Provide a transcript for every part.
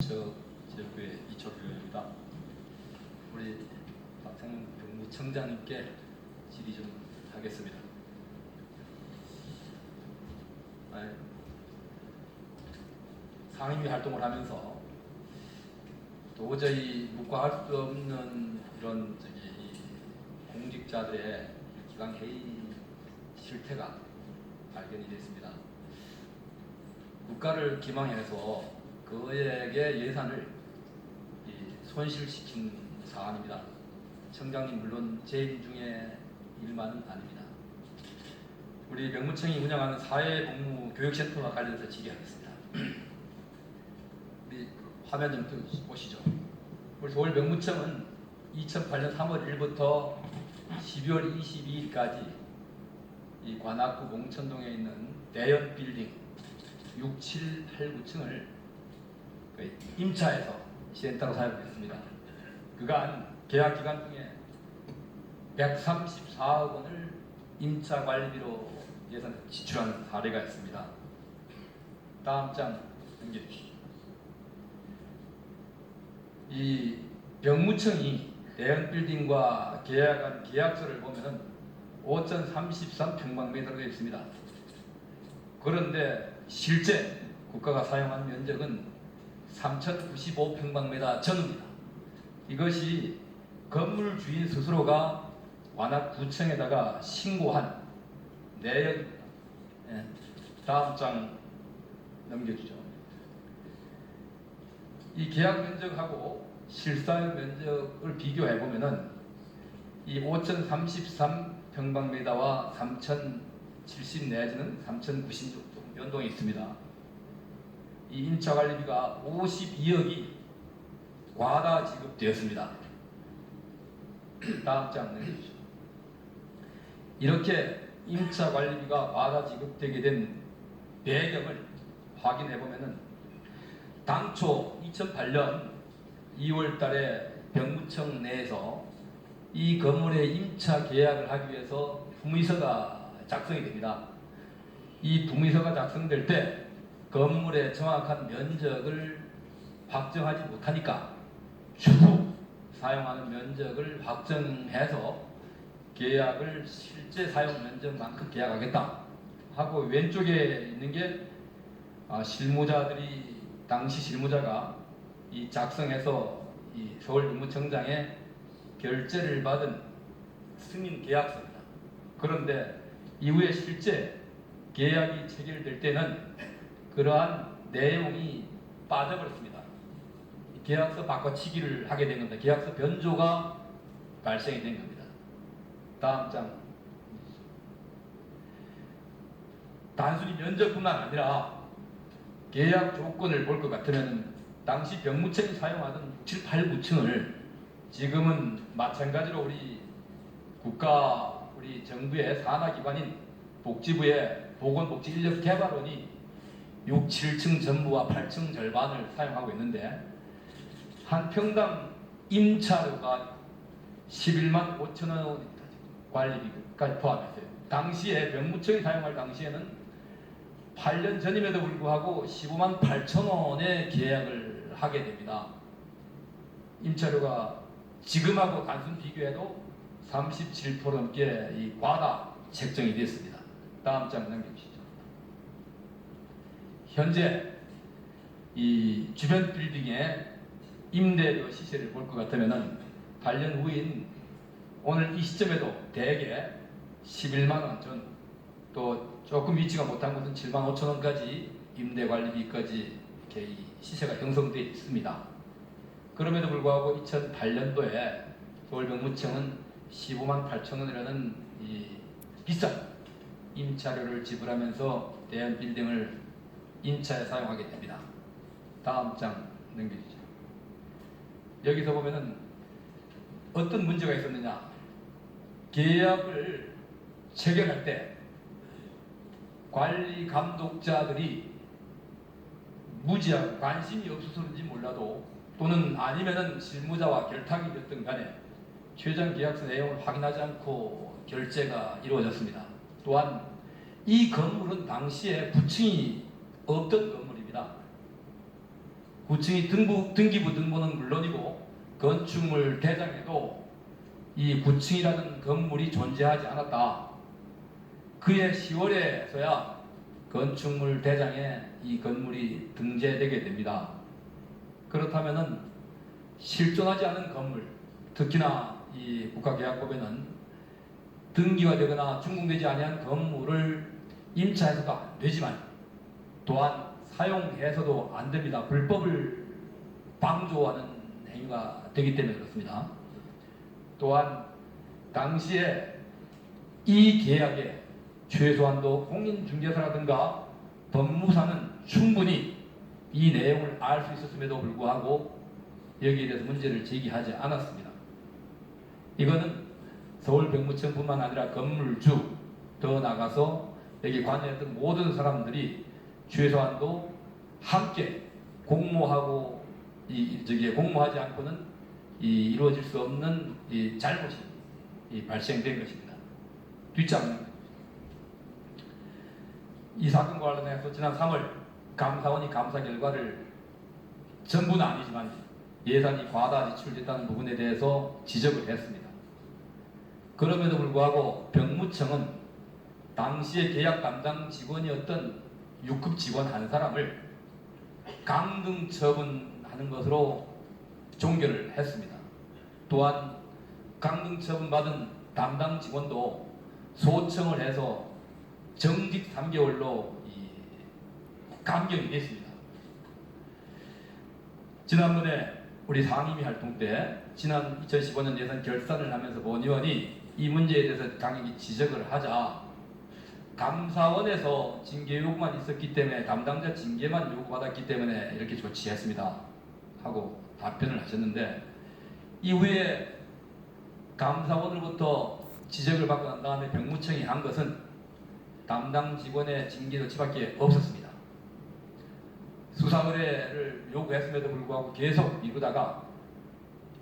지역구의 이철규입니다. 우리 박상훈 병무청장님께 질의 좀 하겠습니다. 상임위 활동을 하면서 도저히 묵과할 수 없는 이런 공직자들의 기강 회의 실태가 발견이 됐습니다. 국가를 기망해서 그에게 예산을 손실시킨 사안입니다. 청장님 물론 재임 중에 일만은 아닙니다. 우리 병무청이 운영하는 사회복무교육센터와 관련해서 질의하겠습니다. 우리 화면 좀 보시죠. 우리 서울 병무청은 2008년 3월 1일부터 12월 22일까지 이 관악구 봉천동에 있는 대연 빌딩 6, 7, 8, 9층을 임차해서 센터로 사용했습니다. 그간 계약 기간 중에 134억 원을 임차 관리비로 예산 지출한 사례가 있습니다. 다음 장 넘겨주시죠. 이 병무청이 대형 빌딩과 계약한 계약서를 보면은 5,033평방미터로 되어 있습니다. 그런데 실제 국가가 사용한 면적은 3,095평방미터 전후입니다. 이것이 건물 주인 스스로가 관악구청에다가 신고한 내역입니다. 다음 장 넘겨주죠. 이 계약 면적하고 실사용 면적을 비교해 보면은 이 5,033평방미터와 3,070 내지는 3,090 정도 변동이 있습니다. 이 임차 관리비가 52억이 과다 지급되었습니다. 다음 장 내주시죠. 이렇게 임차 관리비가 과다 지급되게 된 배경을 확인해 보면은 당초 2008년 2월 달에 병무청 내에서 이 건물의 임차 계약을 하기 위해서 부의서가 작성이 됩니다. 이 부의서가 작성될 때 건물의 정확한 면적을 확정하지 못하니까 추후 사용하는 면적을 확정해서 계약을 실제 사용 면적만큼 계약하겠다 하고 왼쪽에 있는 게 실무자들이 당시 실무자가 이 작성해서 이 서울병무청장의 결재를 받은 승인 계약서입니다. 그런데 이후에 실제 계약이 체결될 때는 그러한 내용이 빠져버렸습니다. 계약서 바꿔치기를 하게 된 겁니다. 계약서 변조가 발생이 된 겁니다. 다음 장. 단순히 면적뿐만 아니라 계약 조건을 볼 것 같으면 당시 병무청이 사용하던 7, 8, 9층을 지금은 마찬가지로 우리 국가, 우리 정부의 산하기관인 복지부의 보건복지인력개발원이 6, 7층 전부와 8층 절반을 사용하고 있는데 한 평당 임차료가 11만 5천 원 관리비까지 포함했어요. 당시에 병무청이 사용할 당시에는 8년 전임에도 불구하고 15만 8천 원의 계약을 하게 됩니다. 임차료가 지금하고 단순 비교해도 37% 넘게 이 과다 책정이 됐습니다. 다음 장 넘겨주시죠. 현재 이 주변 빌딩의 임대료 시세를 볼 것 같으면은 8년 후인 오늘 이 시점에도 대개 11만 원 전, 또 조금 위치가 못한 곳은 7만 5천 원까지 임대관리비까지 이렇게 시세가 형성되어 있습니다. 그럼에도 불구하고 2008년도에 서울병무청은 15만 8천 원이라는 이 비싼 임차료를 지불하면서 대형 빌딩을 임차에 사용하게 됩니다. 다음 장 넘겨주죠. 여기서 보면은 어떤 문제가 있었느냐. 계약을 체결할 때 관리 감독자들이 무지하고 관심이 없어서인지 몰라도 또는 아니면은 실무자와 결탁이 됐든 간에 최종 계약서 내용을 확인하지 않고 결제가 이루어졌습니다. 또한 이 건물은 당시에 부층이 없던 건물입니다. 구청이 등기부 등본은 물론이고 건축물 대장에도 이 구청이라는 건물이 존재하지 않았다. 그해 10월에서야 건축물 대장에 이 건물이 등재되게 됩니다. 그렇다면은 실존하지 않은 건물, 특히나 이 국가계약법에는 등기가 되거나 준공되지 아니한 건물을 임차해서도 안 되지만 또한 사용해서도 안 됩니다. 불법을 방조하는 행위가 되기 때문에 그렇습니다. 또한 당시에 이 계약에 최소한도 공인중개사라든가 법무사는 충분히 이 내용을 알 수 있었음에도 불구하고 여기에 대해서 문제를 제기하지 않았습니다. 이거는 서울 병무청뿐만 아니라 건물주, 더 나가서 여기 관여했던 모든 사람들이 최소한도 함께 공모하고 공모하지 않고는 이루어질 수 없는 잘못이 발생된 것입니다. 뒷장면. 이 사건과 관련해서 지난 3월 감사원이 감사 결과를 전부는 아니지만 예산이 과다 지출됐다는 부분에 대해서 지적을 했습니다. 그럼에도 불구하고 병무청은 당시의 계약 담당 직원이었던 6급 직원 한 사람을 강등 처분하는 것으로 종결을 했습니다. 또한 강등 처분받은 담당 직원도 소청을 해서 정직 3개월로 감경이 됐습니다. 지난번에 우리 상임위 활동 때 지난 2015년 예산 결산을 하면서 본 의원이 이 문제에 대해서 강하게 지적을 하자 감사원에서 징계 요구만 있었기 때문에 담당자 징계만 요구받았기 때문에 이렇게 조치했습니다 하고 답변을 하셨는데 이후에 감사원으로부터 지적을 받고 난 다음에 병무청이 한 것은 담당 직원의 징계 조치밖에 없었습니다. 수사 의뢰를 요구했음에도 불구하고 계속 미루다가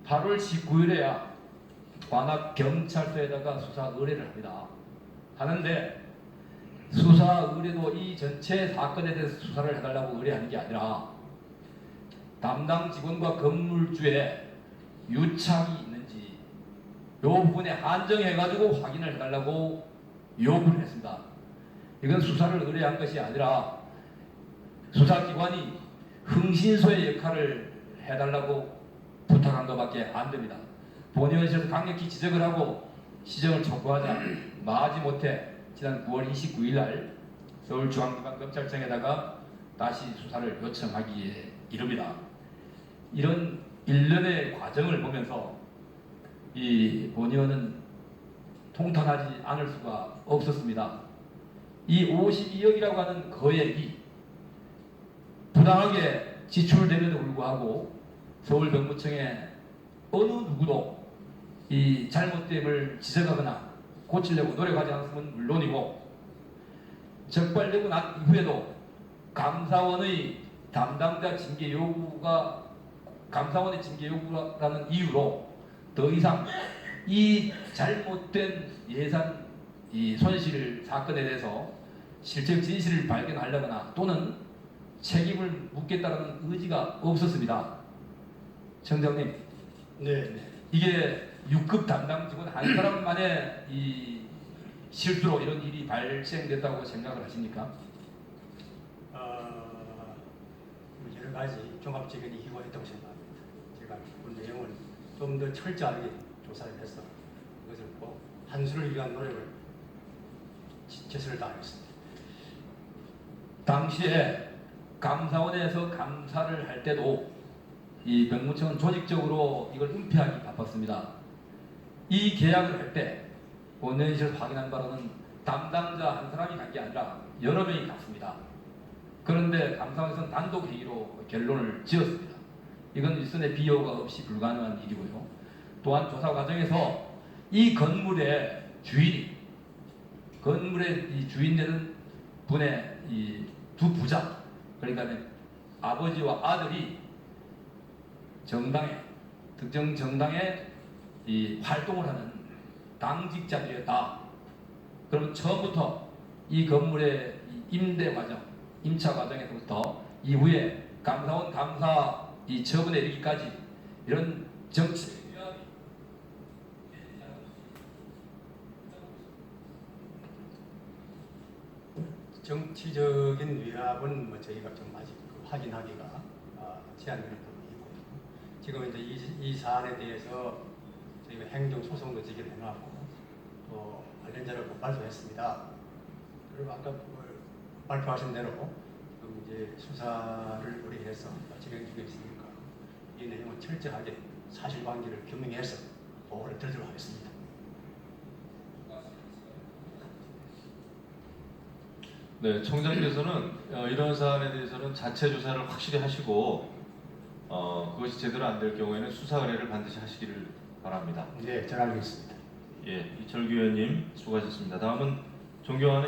8월 19일에야 관악 경찰서에다가 수사 의뢰를 합니다. 하는데 수사 의뢰도 이 전체 사건에 대해서 수사를 해달라고 의뢰하는 게 아니라 담당 직원과 건물주의 유착이 있는지 이 부분에 한정해가지고 확인을 해달라고 요구를 했습니다. 이건 수사를 의뢰한 것이 아니라 수사기관이 흥신소의 역할을 해달라고 부탁한 것밖에 안 됩니다. 본의원실에서 강력히 지적을 하고 시정을 촉구하자 마지못해 지난 9월 29일 날 서울중앙지방검찰청에다가 다시 수사를 요청하기에 이릅니다. 이런 일련의 과정을 보면서 이 본의원은 통탄하지 않을 수가 없었습니다. 이 52억이라고 하는 거액이 부당하게 지출됨에도 불구하고 서울병무청에 어느 누구도 이 잘못됨을 지적하거나 고치려고 노력하지 않았으면 물론이고 적발되고 난 이후에도 감사원의 담당자 징계 요구가 감사원의 징계 요구라는 이유로 더 이상 이 잘못된 예산 이 손실 사건에 대해서 실제 진실을 발견하려거나 또는 책임을 묻겠다는 의지가 없었습니다. 청장님, 네. 이게 6급 담당 직원 한 사람만의 이 실수로 이런 일이 발생됐다고 생각을 하십니까? 여러 가지 종합적인 이유가 있다고 생각합니다. 제가 그 내용을 좀 더 철저하게 조사를 해서 그것을 꼭 한수를 위한 노력을 최선을 다하겠습니다. 당시에 감사원에서 감사를 할 때도 이 병무청은 조직적으로 이걸 은폐하기 바빴습니다. 이 계약을 할 때 본회의실에서 확인한 바로는 담당자 한 사람이 간 게 아니라 여러 명이 갔습니다. 그런데 감사원에서는 단독 회의로 결론을 지었습니다. 이건 일선의 비효가 없이 불가능한 일이고요. 또한 조사 과정에서 이 건물의 주인이 건물의 이 주인되는 분의 이 두 부자, 그러니까 아버지와 아들이 정당에 특정 정당에 이 활동을 하는 당직자들이었다. 그러면 처음부터 이 건물의 임대 과정, 임차 과정에서부터 이후에 감사원 감사 이 처분에 이르기까지 이런 정치 정치적인 위압은 뭐 저희가 좀 아직 확인하기가 제한되는 부분이 있고요. 지금 이제 이 사안에 대해서 저희가 행정소송도 제기해놨고 또 관련자를 고발도 그리고 아까 발표하신 대로 지금 이제 수사를 우리 해서 진행 중에 있으니까 이 내용은 철저하게 사실관계를 규명해서 보고를 드리도록 하겠습니다. 네, 총장께서는 이런 사안에 대해서는 자체 조사를 확실히 하시고 그것이 제대로 안 될 경우에는 수사 의뢰를 반드시 하시기를 바랍니다. 네, 잘 알고 있습니다. 예, 이철규 의원님 수고하셨습니다. 다음은 존경하는